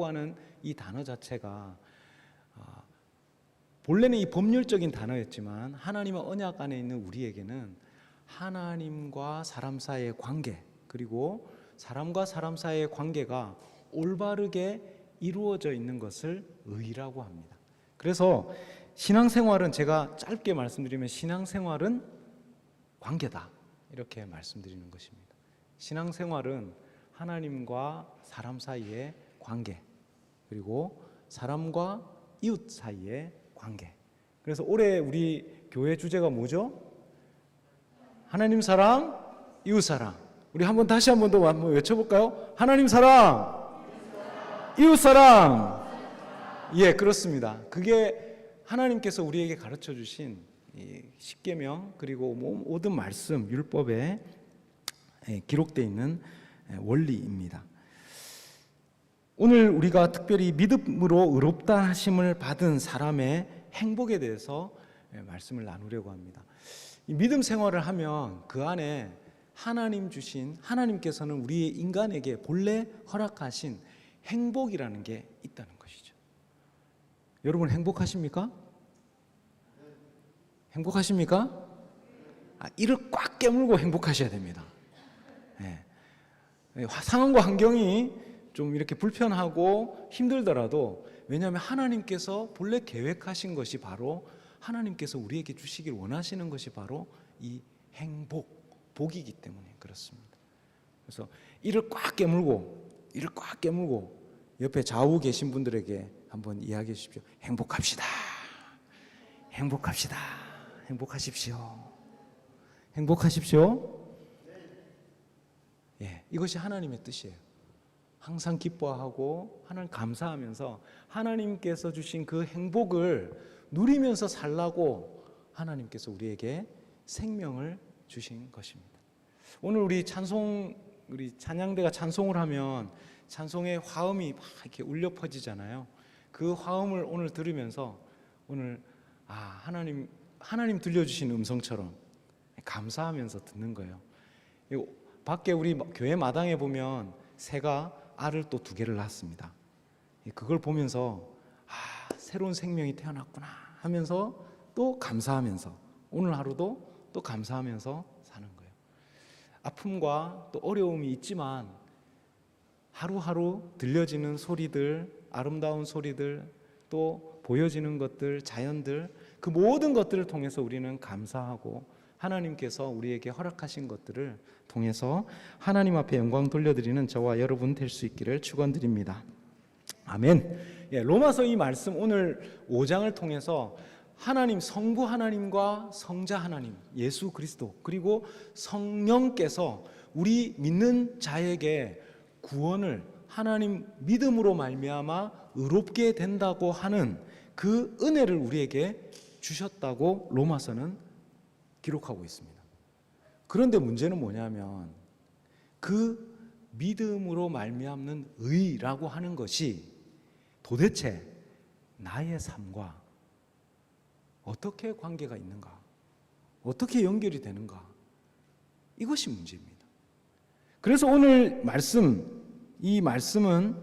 하는 이 단어 자체가 본래는 이 법률적인 단어였지만 하나님의 언약 안에 있는 우리에게는 하나님과 사람 사이의 관계, 그리고 사람과 사람 사이의 관계가 올바르게 이루어져 있는 것을 의라고 합니다. 그래서 신앙생활은, 제가 짧게 말씀드리면 신앙생활은 관계다, 이렇게 말씀드리는 것입니다. 신앙생활은 하나님과 사람 사이의 관계, 그리고 사람과 이웃 사이의 관계. 그래서 올해 우리 교회 주제가 뭐죠? 하나님 사랑, 이웃 사랑. 우리 다시 한번 더 외쳐볼까요? 하나님 사랑, 이웃 사랑. 예, 그렇습니다. 그게 하나님께서 우리에게 가르쳐 주신 십계명, 그리고 모든 말씀, 율법에 기록되어 있는 원리입니다. 오늘 우리가 특별히 믿음으로 의롭다 하심을 받은 사람의 행복에 대해서 말씀을 나누려고 합니다. 이 믿음 생활을 하면 그 안에 하나님께서는 우리 인간에게 본래 허락하신 행복이라는 게 있다는 것이죠. 여러분 행복하십니까? 행복하십니까? 이를 꽉 깨물고 행복하셔야 됩니다. 상황과 환경이 좀 이렇게 불편하고 힘들더라도, 왜냐하면 하나님께서 본래 계획하신 것이 바로, 하나님께서 우리에게 주시길 원하시는 것이 바로 이 복이기 때문에 그렇습니다. 그래서 이를 꽉 깨물고 옆에 좌우 계신 분들에게 한번 이야기해 주십시오. 행복합시다. 행복하십시오. 예, 이것이 하나님의 뜻이에요. 항상 기뻐하고 하나님 감사하면서 하나님께서 주신 그 행복을 누리면서 살라고 하나님께서 우리에게 생명을 주신 것입니다. 오늘 우리 찬양대가 찬송을 하면 찬송의 화음이 막 이렇게 울려 퍼지잖아요. 그 화음을 오늘 들으면서 오늘 하나님 들려주신 음성처럼 감사하면서 듣는 거예요. 밖에 우리 교회 마당에 보면 새가 알을 또 2개를 낳았습니다. 그걸 보면서 새로운 생명이 태어났구나 하면서 또 감사하면서, 오늘 하루도 또 감사하면서 사는 거예요. 아픔과 또 어려움이 있지만 하루하루 들려지는 소리들, 아름다운 소리들, 또 보여지는 것들, 자연들, 그 모든 것들을 통해서 우리는 감사하고 하나님께서 우리에게 허락하신 것들을 통해서 하나님 앞에 영광 돌려드리는 저와 여러분 될 수 있기를 축원드립니다. 아멘. 예, 로마서 이 말씀 오늘 5장을 통해서 하나님, 성부 하나님과 성자 하나님, 예수 그리스도, 그리고 성령께서 우리 믿는 자에게 구원을, 하나님 믿음으로 말미암아 의롭게 된다고 하는 그 은혜를 우리에게 주셨다고 로마서는 기록하고 있습니다. 그런데 문제는 뭐냐면 그 믿음으로 말미암는 의라고 하는 것이 도대체 나의 삶과 어떻게 관계가 있는가, 어떻게 연결이 되는가, 이것이 문제입니다. 그래서 오늘 이 말씀은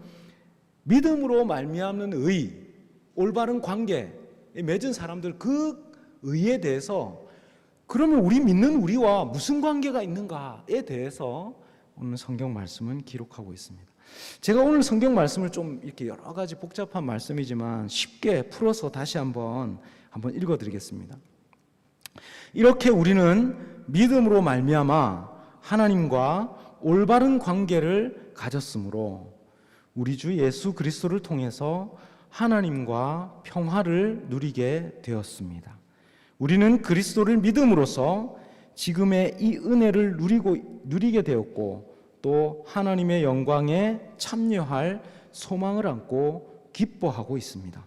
믿음으로 말미암는 의, 올바른 관계에 맺은 사람들, 그 의에 대해서, 그러면 우리 믿는 우리와 무슨 관계가 있는가에 대해서 오늘 성경 말씀은 기록하고 있습니다. 제가 오늘 성경 말씀을 좀 이렇게 여러 가지 복잡한 말씀이지만 쉽게 풀어서 다시 한번 읽어드리겠습니다. 이렇게 우리는 믿음으로 말미암아 하나님과 올바른 관계를 가졌으므로 우리 주 예수 그리스도를 통해서 하나님과 평화를 누리게 되었습니다. 우리는 그리스도를 믿음으로써 지금의 이 은혜를 누리게 되었고, 또 하나님의 영광에 참여할 소망을 안고 기뻐하고 있습니다.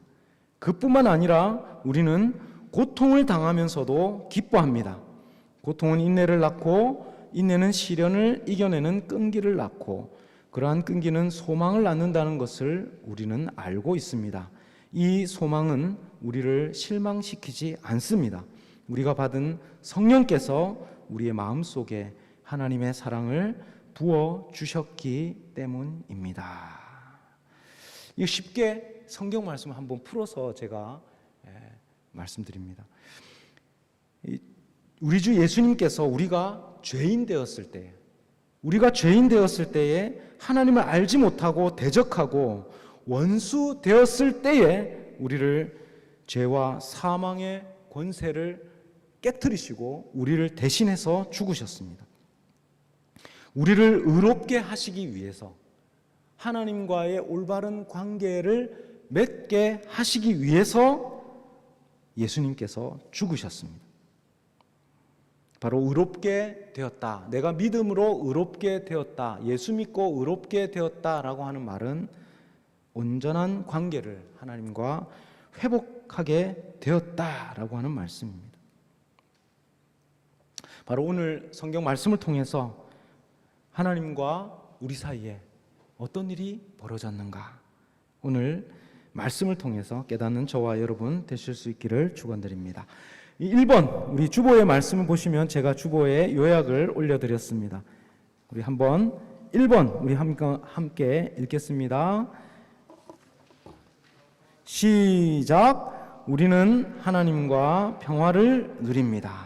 그뿐만 아니라 우리는 고통을 당하면서도 기뻐합니다. 고통은 인내를 낳고, 인내는 시련을 이겨내는 끈기를 낳고, 그러한 끈기는 소망을 낳는다는 것을 우리는 알고 있습니다. 이 소망은 우리를 실망시키지 않습니다. 우리가 받은 성령께서 우리의 마음속에 하나님의 사랑을 부어 주셨기 때문입니다. 이 쉽게 성경 말씀을 한번 풀어서 제가 말씀드립니다. 우리 주 예수님께서 우리가 죄인 되었을 때에 하나님을 알지 못하고 대적하고 원수 되었을 때에 우리를 죄와 사망의 권세를 깨뜨리시고 우리를 대신해서 죽으셨습니다. 우리를 의롭게 하시기 위해서, 하나님과의 올바른 관계를 맺게 하시기 위해서 예수님께서 죽으셨습니다. 바로 의롭게 되었다, 내가 믿음으로 의롭게 되었다, 예수 믿고 의롭게 되었다라고 하는 말은 온전한 관계를 하나님과 회복하게 되었다라고 하는 말씀입니다. 바로 오늘 성경 말씀을 통해서 하나님과 우리 사이에 어떤 일이 벌어졌는가, 오늘 말씀을 통해서 깨닫는 저와 여러분 되실 수 있기를 축원드립니다. 1번 우리 주보의 말씀을 보시면 제가 주보에 요약을 올려드렸습니다. 우리 한번 1번 우리 함께 읽겠습니다. 시작. 우리는 하나님과 평화를 누립니다.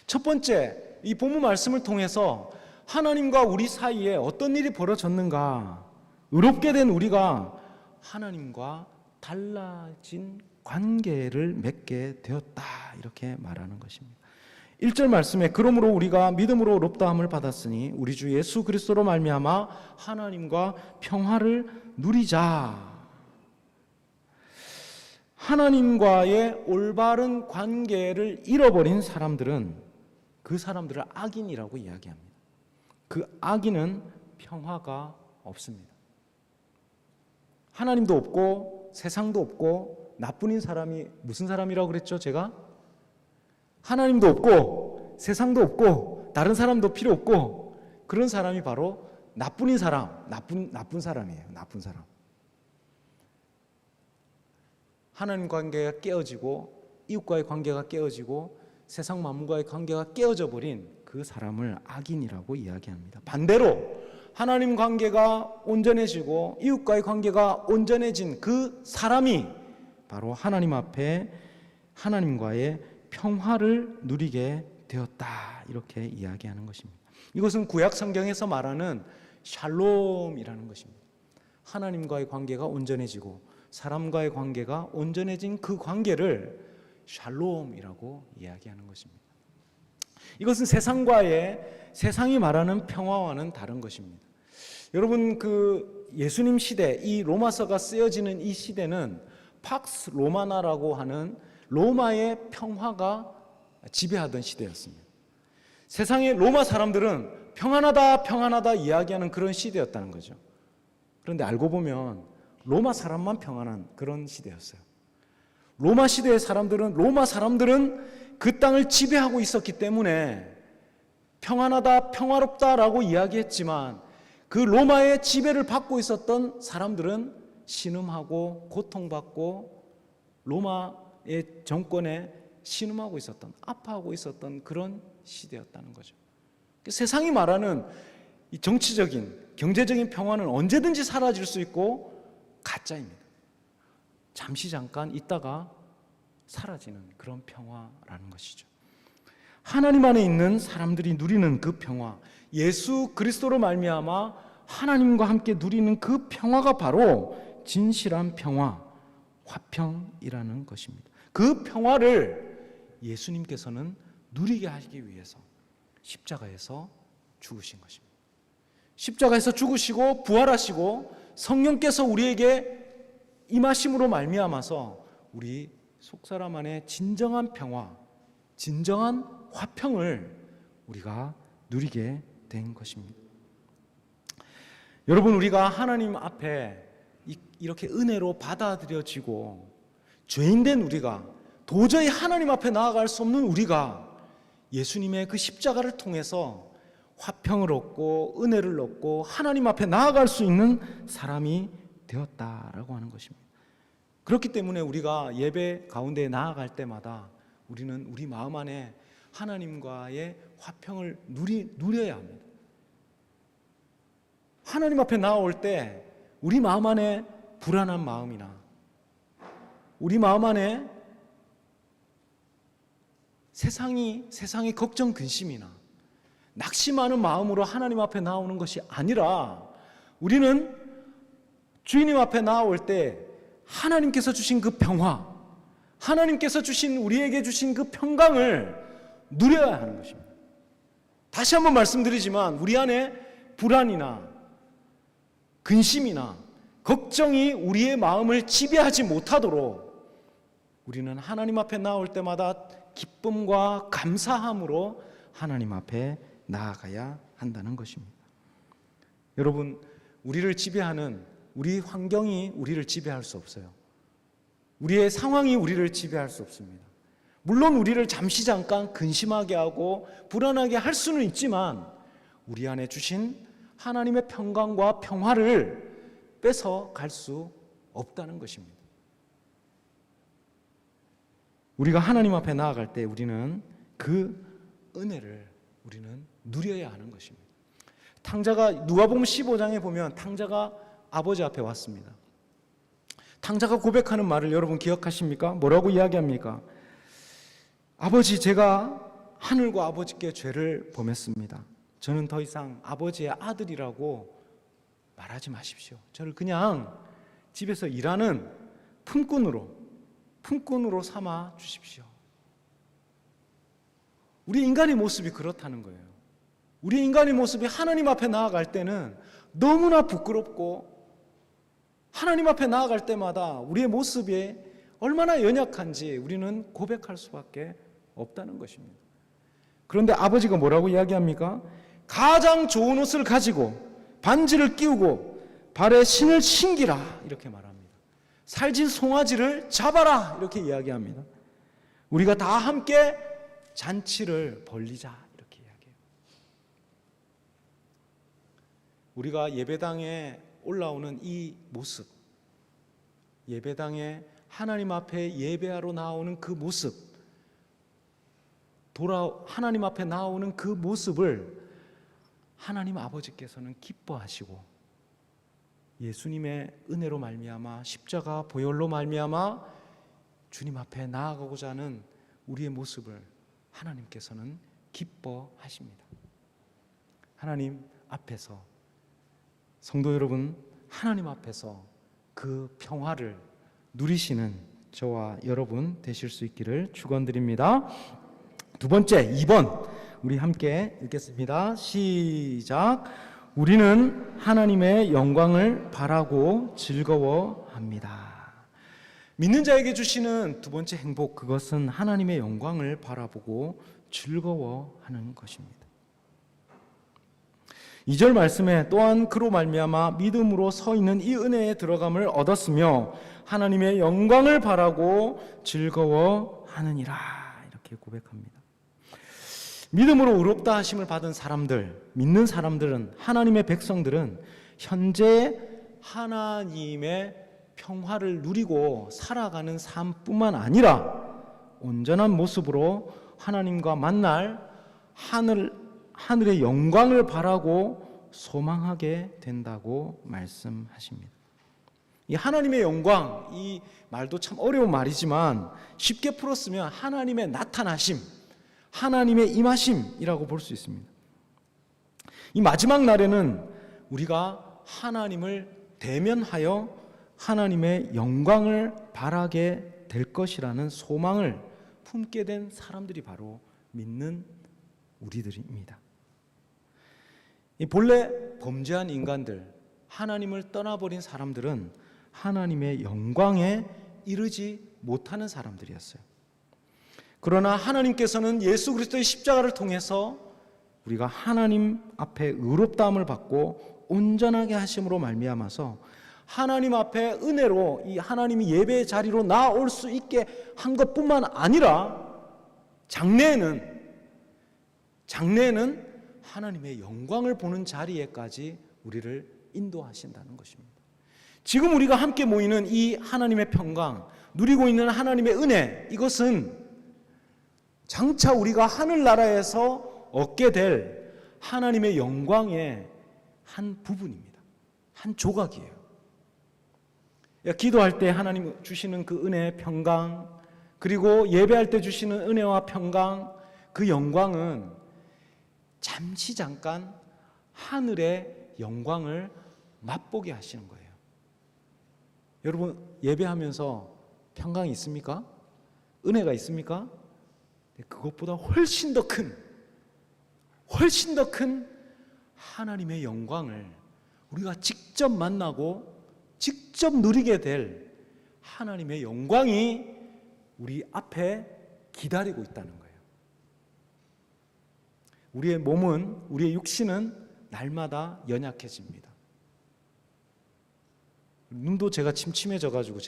첫 번째, 이 본문 말씀을 통해서 하나님과 우리 사이에 어떤 일이 벌어졌는가, 의롭게 된 우리가 하나님과 달라진 관계를 맺게 되었다, 이렇게 말하는 것입니다. 1절 말씀에 그러므로 우리가 믿음으로 의롭다함을 받았으니 우리 주 예수 그리스도로 말미암아 하나님과 평화를 누리자. 하나님과의 올바른 관계를 잃어버린 사람들은 그 사람들을 악인이라고 이야기합니다. 그 악인은 평화가 없습니다. 하나님도 없고 세상도 없고 나뿐인 사람이 무슨 사람이라고 그랬죠? 제가 하나님도 없고 세상도 없고 다른 사람도 필요 없고 그런 사람이 바로 나뿐인 사람, 나쁜 사람이에요. 나쁜 사람. 하나님 관계가 깨어지고 이웃과의 관계가 깨어지고 세상 만물과의 관계가 깨어져 버린 그 사람을 악인이라고 이야기합니다. 반대로 하나님 관계가 온전해지고 이웃과의 관계가 온전해진 그 사람이 바로 하나님 앞에 하나님과의 평화를 누리게 되었다, 이렇게 이야기하는 것입니다. 이것은 구약 성경에서 말하는 샬롬이라는 것입니다. 하나님과의 관계가 온전해지고 사람과의 관계가 온전해진 그 관계를 샬롬이라고 이야기하는 것입니다. 이것은 세상이 말하는 평화와는 다른 것입니다. 여러분, 그 예수님 시대, 이 로마서가 쓰여지는 이 시대는 팍스 로마나라고 하는 로마의 평화가 지배하던 시대였습니다. 세상의 로마 사람들은 평안하다 이야기하는 그런 시대였다는 거죠. 그런데 알고 보면 로마 사람만 평안한 그런 시대였어요. 로마 시대의 사람들은 그 땅을 지배하고 있었기 때문에 평안하다, 평화롭다라고 이야기했지만 그 로마의 지배를 받고 있었던 사람들은 신음하고 고통받고 로마의 정권에 신음하고 있었던, 아파하고 있었던 그런 시대였다는 거죠. 세상이 말하는 이 정치적인, 경제적인 평화는 언제든지 사라질 수 있고 가짜입니다. 잠시 잠깐 있다가 사라지는 그런 평화라는 것이죠. 하나님 안에 있는 사람들이 누리는 그 평화, 예수 그리스도로 말미암아 하나님과 함께 누리는 그 평화가 바로 진실한 평화, 화평이라는 것입니다. 그 평화를 예수님께서는 누리게 하기 위해서 십자가에서 죽으신 것입니다. 십자가에서 죽으시고 부활하시고 성령께서 우리에게 임하심으로 말미암아서 우리 속사람 안에 진정한 평화, 진정한 화평을 우리가 누리게 된 것입니다. 여러분, 우리가 하나님 앞에 이렇게 은혜로 받아들여지고 죄인된 우리가, 도저히 하나님 앞에 나아갈 수 없는 우리가 예수님의 그 십자가를 통해서 화평을 얻고 은혜를 얻고 하나님 앞에 나아갈 수 있는 사람이 되었다라고 하는 것입니다. 그렇기 때문에 우리가 예배 가운데 나아갈 때마다 우리는 우리 마음 안에 하나님과의 화평을 누려야 합니다. 하나님 앞에 나올 때 우리 마음 안에 불안한 마음이나 우리 마음 안에 세상의 걱정 근심이나 낙심하는 마음으로 하나님 앞에 나오는 것이 아니라 우리는 주님 앞에 나올 때 하나님께서 주신 그 평화, 하나님께서 우리에게 주신 그 평강을 누려야 하는 것입니다. 다시 한번 말씀드리지만 우리 안에 불안이나 근심이나 걱정이 우리의 마음을 지배하지 못하도록 우리는 하나님 앞에 나올 때마다 기쁨과 감사함으로 하나님 앞에 나아가야 한다는 것입니다. 여러분, 우리를 지배하는 우리 환경이 우리를 지배할 수 없어요. 우리의 상황이 우리를 지배할 수 없습니다. 물론 우리를 잠시 잠깐 근심하게 하고 불안하게 할 수는 있지만 우리 안에 주신 하나님의 평강과 평화를 뺏어 갈 수 없다는 것입니다. 우리가 하나님 앞에 나아갈 때 우리는 그 은혜를 우리는 누려야 하는 것입니다. 탕자가 누가복음 15장에 보면 탕자가 아버지 앞에 왔습니다. 탕자가 고백하는 말을 여러분 기억하십니까? 뭐라고 이야기합니까? 아버지, 제가 하늘과 아버지께 죄를 범했습니다. 저는 더 이상 아버지의 아들이라고 말하지 마십시오. 저를 그냥 집에서 일하는 품꾼으로 삼아 주십시오. 우리 인간의 모습이 그렇다는 거예요. 우리 인간의 모습이 하나님 앞에 나아갈 때는 너무나 부끄럽고 하나님 앞에 나아갈 때마다 우리의 모습이 얼마나 연약한지 우리는 고백할 수밖에 없다는 것입니다. 그런데 아버지가 뭐라고 이야기합니까? 가장 좋은 옷을 가지고 반지를 끼우고 발에 신을 신기라 이렇게 말합니다. 살진 송아지를 잡아라 이렇게 이야기합니다. 우리가 다 함께 잔치를 벌리자 이렇게 이야기해요. 우리가 예배당에 올라오는 이 모습, 예배당에 하나님 앞에 예배하러 나오는 그 모습, 하나님 앞에 나오는 그 모습을 하나님 아버지께서는 기뻐하시고 예수님의 은혜로 말미암아 십자가 보혈로 말미암아 주님 앞에 나아가고자 하는 우리의 모습을 하나님께서는 기뻐하십니다. 하나님 앞에서 성도 여러분, 하나님 앞에서 그 평화를 누리시는 저와 여러분 되실 수 있기를 축원드립니다. 두 번째, 2번 우리 함께 읽겠습니다. 시작. 우리는 하나님의 영광을 바라고 즐거워합니다. 믿는 자에게 주시는 두 번째 행복, 그것은 하나님의 영광을 바라보고 즐거워하는 것입니다. 2절 말씀에 또한 그로 말미암아 믿음으로 서 있는 이 은혜에 들어감을 얻었으며 하나님의 영광을 바라고 즐거워하느니라 이렇게 고백합니다. 믿음으로 의롭다 하심을 받은 사람들, 믿는 사람들은, 하나님의 백성들은 현재 하나님의 평화를 누리고 살아가는 삶뿐만 아니라 온전한 모습으로 하나님과 만날 하늘의 영광을 바라고 소망하게 된다고 말씀하십니다. 이 하나님의 영광, 이 말도 참 어려운 말이지만 쉽게 풀었으면 하나님의 나타나심, 하나님의 임하심이라고 볼 수 있습니다. 이 마지막 날에는 우리가 하나님을 대면하여 하나님의 영광을 바라게 될 것이라는 소망을 품게 된 사람들이 바로 믿는 우리들입니다. 이 본래 범죄한 인간들, 하나님을 떠나버린 사람들은 하나님의 영광에 이르지 못하는 사람들이었어요. 그러나 하나님께서는 예수 그리스도의 십자가를 통해서 우리가 하나님 앞에 의롭다함을 받고 온전하게 하심으로 말미암아서 하나님 앞에 은혜로 이 하나님이 예배의 자리로 나올 수 있게 한 것뿐만 아니라 장래에는 하나님의 영광을 보는 자리에까지 우리를 인도하신다는 것입니다. 지금 우리가 함께 모이는 이 하나님의 평강, 누리고 있는 하나님의 은혜, 이것은 장차 우리가 하늘나라에서 얻게 될 하나님의 영광의 한 부분입니다. 한 조각이에요. 기도할 때 하나님 주시는 그 은혜, 평강, 그리고 예배할 때 주시는 은혜와 평강, 그 영광은 잠시 잠깐 하늘의 영광을 맛보게 하시는 거예요. 여러분, 예배하면서 평강이 있습니까? 은혜가 있습니까? 그것보다 훨씬 더 큰 하나님의 영광을 우리가 직접 만나고 직접 누리게 될 하나님의 영광이 우리 앞에 기다리고 있다는 거예요. 우리의 몸은, 우리의 육신은 날마다 연약해집니다. 눈도 제가 침침해져가지고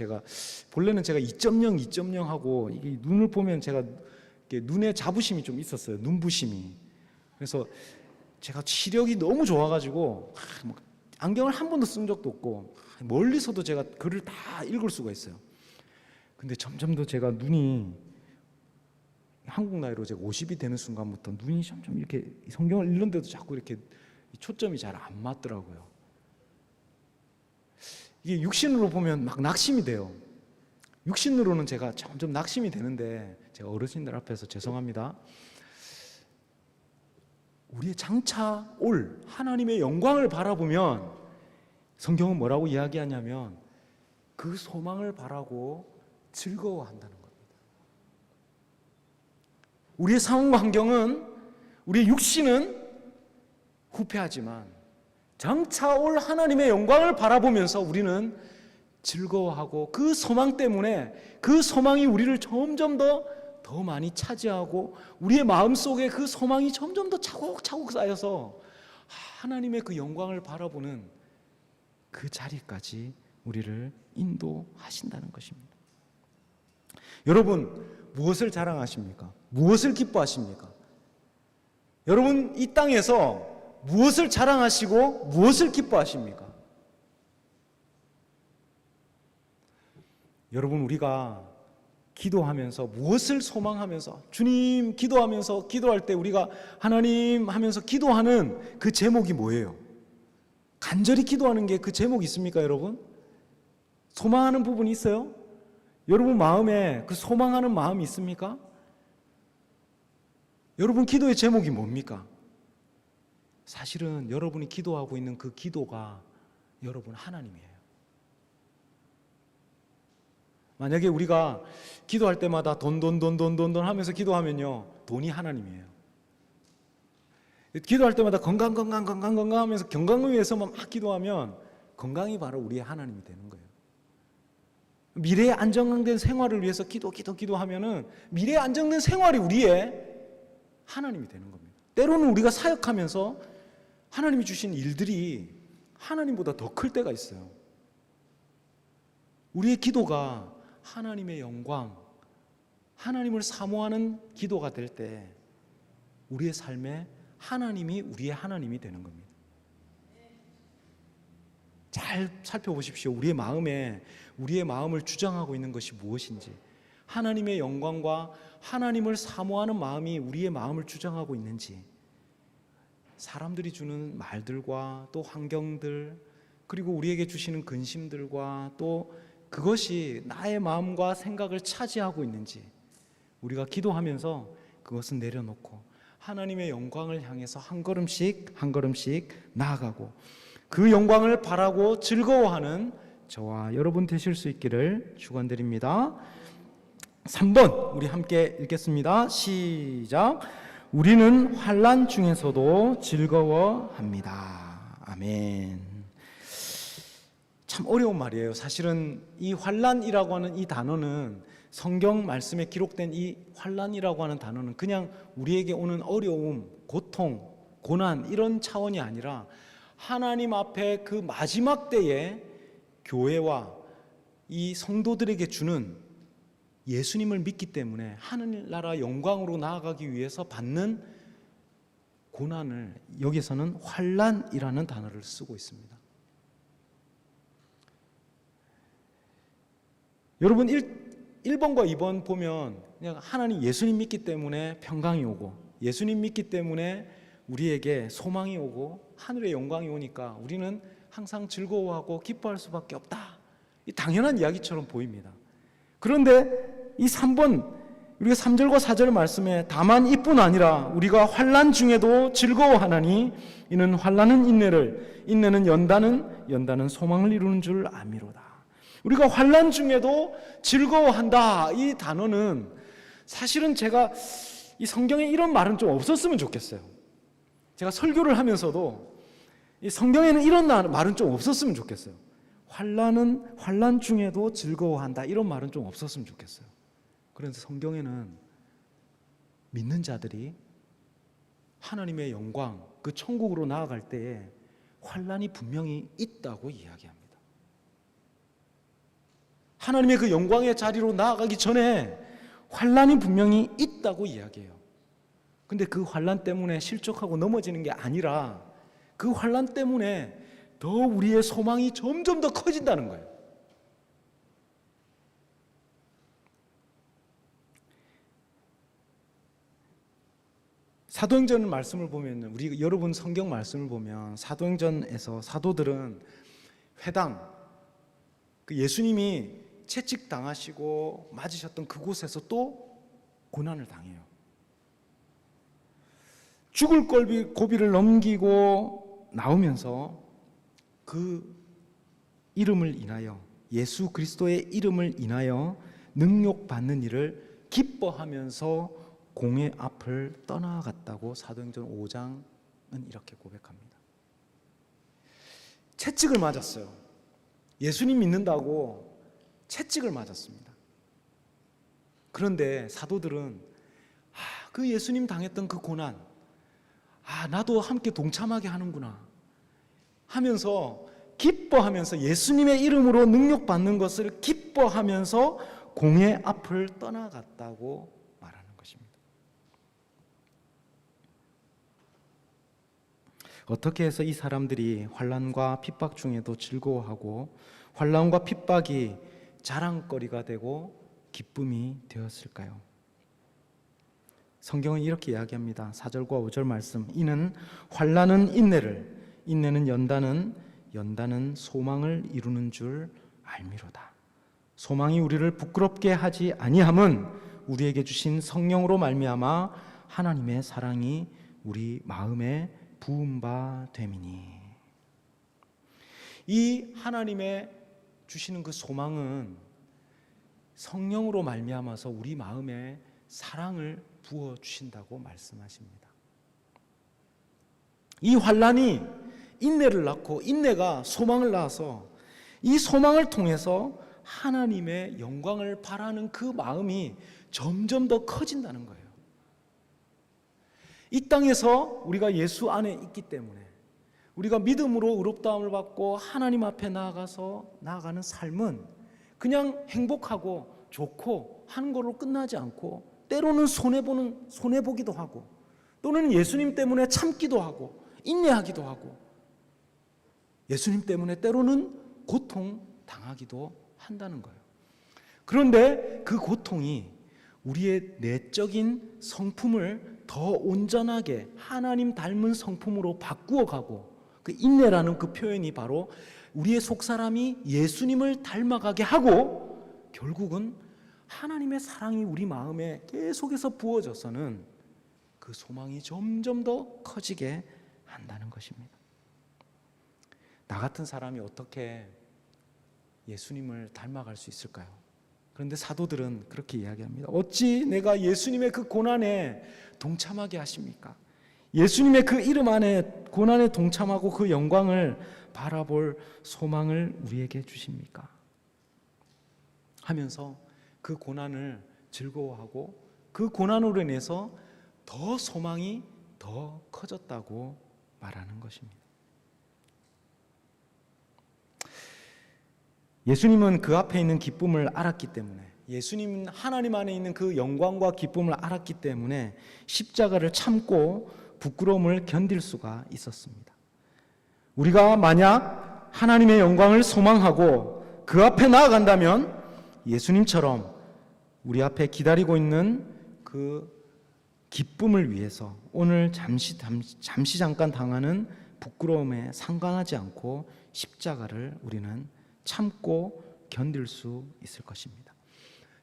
본래는 제가 2.0 하고 이게 눈을 보면 제가 눈에 자부심이 좀 있었어요. 눈부심이. 그래서 제가 시력이 너무 좋아가지고 안경을 한 번도 쓴 적도 없고 멀리서도 제가 글을 다 읽을 수가 있어요. 근데 점점 더 제가 눈이 한국 나이로 제가 50이 되는 순간부터 눈이 점점 이렇게 성경을 읽는데도 자꾸 이렇게 초점이 잘 안 맞더라고요. 이게 육신으로 보면 막 낙심이 돼요. 육신으로는 제가 점점 낙심이 되는데, 제가 어르신들 앞에서 죄송합니다. 우리의 장차 올 하나님의 영광을 바라보면 성경은 뭐라고 이야기하냐면 그 소망을 바라고 즐거워한다는 겁니다. 우리의 상황과 환경은, 우리의 육신은 후패하지만 장차 올 하나님의 영광을 바라보면서 우리는 즐거워하고, 그 소망 때문에 그 소망이 우리를 점점 더 많이 차지하고 우리의 마음속에 그 소망이 점점 더 차곡차곡 쌓여서 하나님의 그 영광을 바라보는 그 자리까지 우리를 인도하신다는 것입니다. 여러분, 무엇을 자랑하십니까? 무엇을 기뻐하십니까? 여러분, 이 땅에서 무엇을 자랑하시고 무엇을 기뻐하십니까? 여러분, 우리가 기도하면서 무엇을 소망하면서, 주님 기도하면서, 기도할 때 우리가 하나님 하면서 기도하는 그 제목이 뭐예요? 간절히 기도하는 게 그 제목이 있습니까, 여러분? 소망하는 부분이 있어요? 여러분 마음에 그 소망하는 마음이 있습니까? 여러분 기도의 제목이 뭡니까? 사실은 여러분이 기도하고 있는 그 기도가 여러분 하나님이에요. 만약에 우리가 기도할 때마다 돈 하면서 기도하면요, 돈이 하나님이에요. 기도할 때마다 건강 하면서 건강을 위해서만 막 기도하면 건강이 바로 우리의 하나님이 되는 거예요. 미래에 안정된 생활을 위해서 기도하면은 미래에 안정된 생활이 우리의 하나님이 되는 겁니다. 때로는 우리가 사역하면서 하나님이 주신 일들이 하나님보다 더 클 때가 있어요. 우리의 기도가 하나님의 영광, 하나님을 사모하는 기도가 될 때 우리의 삶에 하나님이 우리의 하나님이 되는 겁니다. 잘 살펴보십시오. 우리의 마음을 주장하고 있는 것이 무엇인지, 하나님의 영광과 하나님을 사모하는 마음이 우리의 마음을 주장하고 있는지, 사람들이 주는 말들과 또 환경들, 그리고 우리에게 주시는 근심들과 또 그것이 나의 마음과 생각을 차지하고 있는지, 우리가 기도하면서 그것은 내려놓고 하나님의 영광을 향해서 한 걸음씩 나아가고 그 영광을 바라고 즐거워하는 저와 여러분 되실 수 있기를 축원드립니다. 3번 우리 함께 읽겠습니다. 시작. 우리는 환난 중에서도 즐거워합니다. 아멘. 참 어려운 말이에요. 사실은 이 환난이라고 하는 이 단어는, 성경 말씀에 기록된 이 환난이라고 하는 단어는 그냥 우리에게 오는 어려움, 고통, 고난 이런 차원이 아니라 하나님 앞에 그 마지막 때에 교회와 이 성도들에게 주는, 예수님을 믿기 때문에 하늘나라 영광으로 나아가기 위해서 받는 고난을 여기서는 환난이라는 단어를 쓰고 있습니다. 여러분 1번과 2번 보면 그냥 하나님, 예수님 믿기 때문에 평강이 오고, 예수님 믿기 때문에 우리에게 소망이 오고 하늘의 영광이 오니까 우리는 항상 즐거워하고 기뻐할 수밖에 없다, 이 당연한 이야기처럼 보입니다. 그런데 이 3번 우리가 3절과 4절 말씀에 다만 이뿐 아니라 우리가 환난 중에도 즐거워하나니 이는 환난은 인내를, 인내는 연단은, 연단은 소망을 이루는 줄 아미로다. 우리가 환난 중에도 즐거워한다. 이 단어는 사실은 제가 이 성경에 이런 말은 좀 없었으면 좋겠어요. 제가 설교를 하면서도 이 성경에는 이런 말은 좀 없었으면 좋겠어요. 환난 중에도 즐거워한다. 이런 말은 좀 없었으면 좋겠어요. 그런데 성경에는 믿는 자들이 하나님의 영광, 그 천국으로 나아갈 때에 환난이 분명히 있다고 이야기합니다. 하나님의 그 영광의 자리로 나아가기 전에 환난이 분명히 있다고 이야기해요. 근데 그 환난 때문에 실족하고 넘어지는 게 아니라 그 환난 때문에 더 우리의 소망이 점점 더 커진다는 거예요. 사도행전 말씀을 보면, 우리 여러분 성경 말씀을 보면 사도행전에서 사도들은 회당, 그 예수님이 채찍 당하시고 맞으셨던 그곳에서 또 고난을 당해요. 죽을 고비를 넘기고 나오면서 그 이름을 인하여, 예수 그리스도의 이름을 인하여 능욕받는 일을 기뻐하면서 공의 앞을 떠나갔다고 사도행전 5장은 이렇게 고백합니다. 채찍을 맞았어요. 예수님 믿는다고 채찍을 맞았습니다. 그런데 사도들은 그 예수님 당했던 그 고난, 나도 함께 동참하게 하는구나 하면서 기뻐하면서 예수님의 이름으로 능력받는 것을 기뻐하면서 공의 앞을 떠나갔다고 말하는 것입니다. 어떻게 해서 이 사람들이 환난과 핍박 중에도 즐거워하고 환난과 핍박이 자랑거리가 되고 기쁨이 되었을까요? 성경은 이렇게 이야기합니다. 4절과 5절 말씀. 이는 환난은 인내를, 인내는 연단은, 연단은 소망을 이루는 줄 알미로다. 소망이 우리를 부끄럽게 하지 아니함은 우리에게 주신 성령으로 말미암아 하나님의 사랑이 우리 마음에 부은 바 됨이니. 이 하나님의 주시는 그 소망은 성령으로 말미암아서 우리 마음에 사랑을 부어 주신다고 말씀하십니다. 이 환난이 인내를 낳고 인내가 소망을 낳아서 이 소망을 통해서 하나님의 영광을 바라는 그 마음이 점점 더 커진다는 거예요. 이 땅에서 우리가 예수 안에 있기 때문에 우리가 믿음으로 의롭다함을 받고 하나님 앞에 나아가는 삶은 그냥 행복하고 좋고 하는 걸로 끝나지 않고 때로는 손해보기도 하고 또는 예수님 때문에 참기도 하고 인내하기도 하고 예수님 때문에 때로는 고통당하기도 한다는 거예요. 그런데 그 고통이 우리의 내적인 성품을 더 온전하게 하나님 닮은 성품으로 바꾸어가고 그 인내라는 그 표현이 바로 우리의 속사람이 예수님을 닮아가게 하고 결국은 하나님의 사랑이 우리 마음에 계속해서 부어져서는 그 소망이 점점 더 커지게 한다는 것입니다. 나 같은 사람이 어떻게 예수님을 닮아갈 수 있을까요? 그런데 사도들은 그렇게 이야기합니다. 어찌 내가 예수님의 그 고난에 동참하게 하십니까? 예수님의 그 이름 안에 고난에 동참하고 그 영광을 바라볼 소망을 우리에게 주십니까? 하면서 그 고난을 즐거워하고 그 고난으로 인해서 더 소망이 더 커졌다고 말하는 것입니다. 예수님은 그 앞에 있는 기쁨을 알았기 때문에, 예수님은 하나님 안에 있는 그 영광과 기쁨을 알았기 때문에 십자가를 참고 부끄러움을 견딜 수가 있었습니다. 우리가 만약 하나님의 영광을 소망하고 그 앞에 나아간다면 예수님처럼 우리 앞에 기다리고 있는 그 기쁨을 위해서 오늘 잠시 잠깐 당하는 부끄러움에 상관하지 않고 십자가를 우리는 참고 견딜 수 있을 것입니다.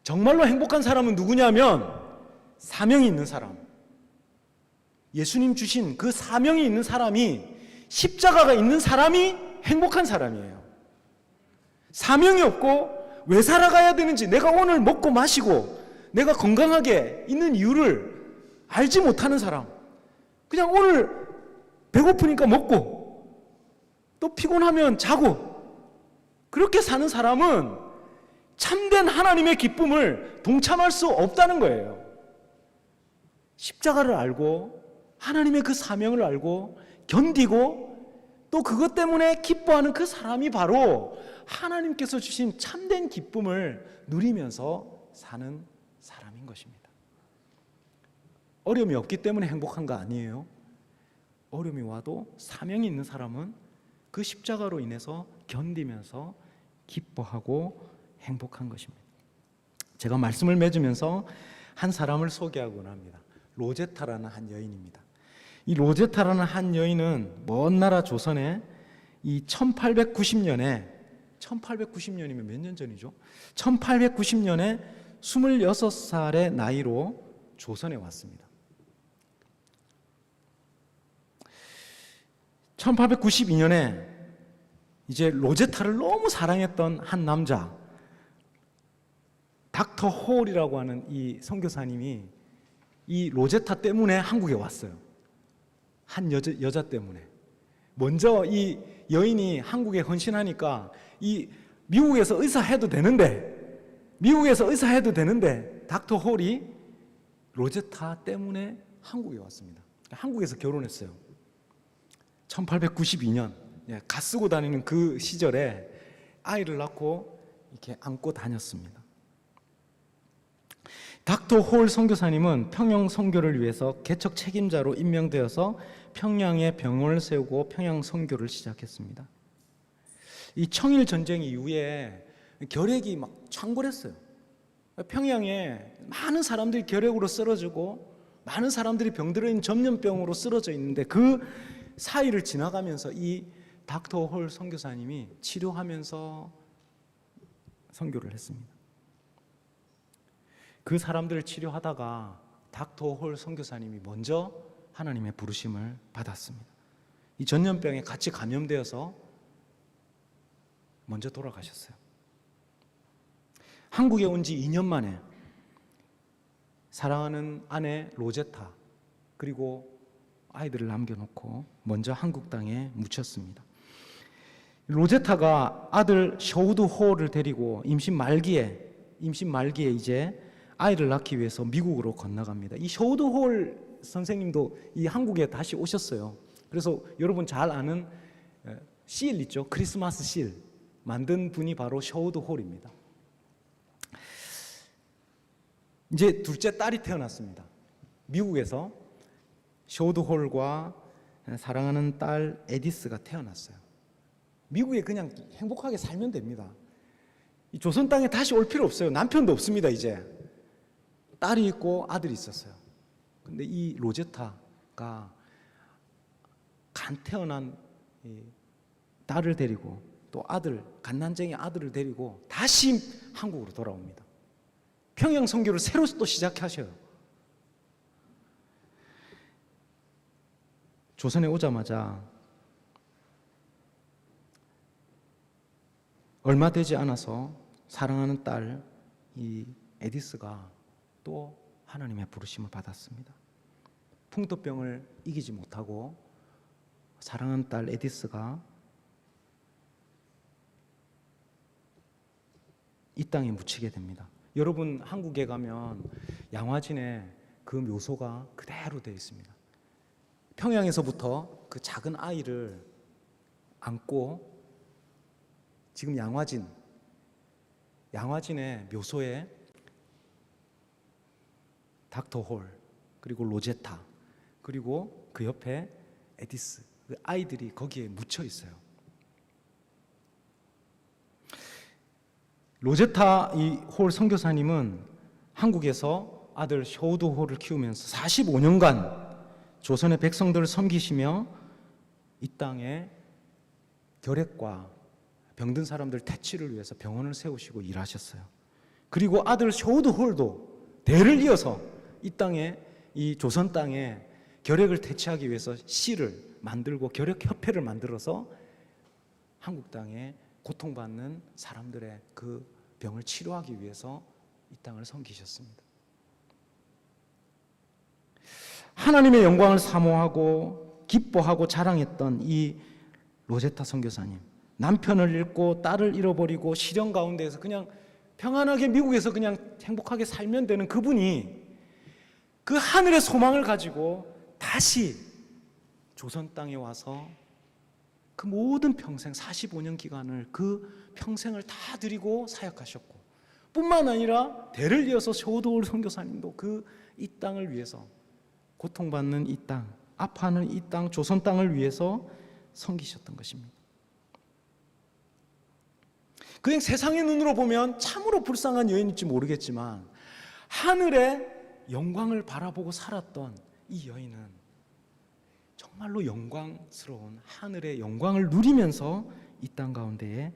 정말로 행복한 사람은 누구냐면 사명이 있는 사람, 예수님 주신 그 사명이 있는 사람이, 십자가가 있는 사람이 행복한 사람이에요. 사명이 없고 왜 살아가야 되는지, 내가 오늘 먹고 마시고 내가 건강하게 있는 이유를 알지 못하는 사람, 그냥 오늘 배고프니까 먹고 또 피곤하면 자고, 그렇게 사는 사람은 참된 하나님의 기쁨을 동참할 수 없다는 거예요. 십자가를 알고 하나님의 그 사명을 알고 견디고 또 그것 때문에 기뻐하는 그 사람이 바로 하나님께서 주신 참된 기쁨을 누리면서 사는 사람인 것입니다. 어려움이 없기 때문에 행복한 거 아니에요. 어려움이 와도 사명이 있는 사람은 그 십자가로 인해서 견디면서 기뻐하고 행복한 것입니다. 제가 말씀을 맺으면서 한 사람을 소개하곤 합니다. 로제타라는 한 여인입니다. 이 로제타라는 한 여인은 먼 나라 조선에 이 1890년에 1890년이면 몇 년 전이죠? 1890년에 26살의 나이로 조선에 왔습니다. 1892년에 이제 로제타를 너무 사랑했던 한 남자, 닥터 홀이라고 하는 이 선교사님이 이 로제타 때문에 한국에 왔어요. 한 여자 때문에. 먼저 이 여인이 한국에 헌신하니까 이 미국에서 의사해도 되는데 닥터 홀이 로제타 때문에 한국에 왔습니다. 한국에서 결혼했어요. 1892년 갓 쓰고 다니는 그 시절에 아이를 낳고 이렇게 안고 다녔습니다. 닥터 홀 선교사님은 평양 선교를 위해서 개척 책임자로 임명되어서 평양에 병원을 세우고 평양 선교를 시작했습니다. 이 청일 전쟁 이후에 결핵이 막 창궐했어요. 평양에 많은 사람들이 결핵으로 쓰러지고 많은 사람들이 병들어 있는 전염병으로 쓰러져 있는데 그 사이를 지나가면서 이 닥터 홀 선교사님이 치료하면서 선교를 했습니다. 그 사람들을 치료하다가 닥터 홀 선교사님이 먼저 하나님의 부르심을 받았습니다. 이 전염병에 같이 감염되어서 먼저 돌아가셨어요. 한국에 온 지 2년 만에 사랑하는 아내 로제타 그리고 아이들을 남겨놓고 먼저 한국 땅에 묻혔습니다. 로제타가 아들 셔우드 홀을 데리고 임신 말기에 이제 아이를 낳기 위해서 미국으로 건너갑니다. 이 셔우드 홀 선생님도 이 한국에 다시 오셨어요. 그래서 여러분 잘 아는 실 있죠? 크리스마스 실 만든 분이 바로 셔우드 홀입니다. 이제 둘째 딸이 태어났습니다. 미국에서 셔우드 홀과 사랑하는 딸 에디스가 태어났어요. 미국에 그냥 행복하게 살면 됩니다. 이 조선 땅에 다시 올 필요 없어요. 남편도 없습니다. 이제 딸이 있고 아들이 있었어요. 근데 이 로제타가 간 태어난 딸을 데리고 또 갓난쟁이 아들을 데리고 다시 한국으로 돌아옵니다. 평양 선교를 새로 또 시작하셔요. 조선에 오자마자 얼마 되지 않아서 사랑하는 딸 이 에디스가 또 하나님의 부르심을 받았습니다. 풍토병을 이기지 못하고 사랑하는 딸 에디스가 이 땅에 묻히게 됩니다. 여러분 한국에 가면 양화진에 그 묘소가 그대로 되어 있습니다. 평양에서부터 그 작은 아이를 안고 지금 양화진의 묘소에 닥터 홀 그리고 로제타 그리고 그 옆에 에디스 그 아이들이 거기에 묻혀 있어요. 로제타 이 홀 선교사님은 한국에서 아들 셔우드 홀을 키우면서 45년간 조선의 백성들을 섬기시며 이 땅에 결핵과 병든 사람들 퇴치를 위해서 병원을 세우시고 일하셨어요. 그리고 아들 쇼우드 홀도 대를 이어서 이 땅에, 이 조선 땅에 결핵을 퇴치하기 위해서 씨를 만들고 결핵협회를 만들어서 한국 땅에 고통받는 사람들의 그 병을 치료하기 위해서 이 땅을 섬기셨습니다. 하나님의 영광을 사모하고 기뻐하고 자랑했던 이 로제타 선교사님, 남편을 잃고 딸을 잃어버리고 시련 가운데에서 그냥 평안하게 미국에서 그냥 행복하게 살면 되는 그분이 그 하늘의 소망을 가지고 다시 조선 땅에 와서 그 모든 평생 45년 기간을 그 평생을 다 드리고 사역하셨고, 뿐만 아니라 대를 이어서 쇼도울 선교사님도 그 이 땅을 위해서, 고통받는 이 땅, 아파하는 이 땅, 조선 땅을 위해서 섬기셨던 것입니다. 그냥 세상의 눈으로 보면 참으로 불쌍한 여인일지 모르겠지만 하늘의 영광을 바라보고 살았던 이 여인은 정말로 영광스러운 하늘의 영광을 누리면서 이 땅 가운데에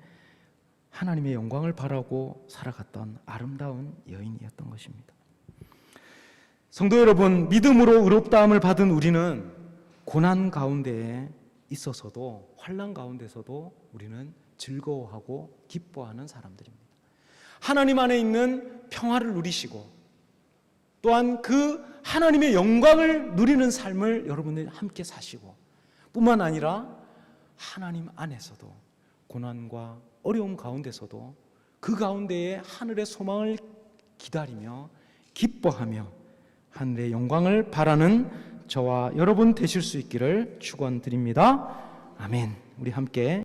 하나님의 영광을 바라고 살아갔던 아름다운 여인이었던 것입니다. 성도 여러분, 믿음으로 의롭다함을 받은 우리는 고난 가운데에 있어서도, 환난 가운데서도 우리는 즐거워하고 기뻐하는 사람들입니다. 하나님 안에 있는 평화를 누리시고 또한 그 하나님의 영광을 누리는 삶을 여러분들이 함께 사시고, 뿐만 아니라 하나님 안에서도 고난과 어려움 가운데서도 그 가운데에 하늘의 소망을 기다리며 기뻐하며 하늘의 영광을 바라는 저와 여러분 되실 수 있기를 축원드립니다. 아멘. 우리 함께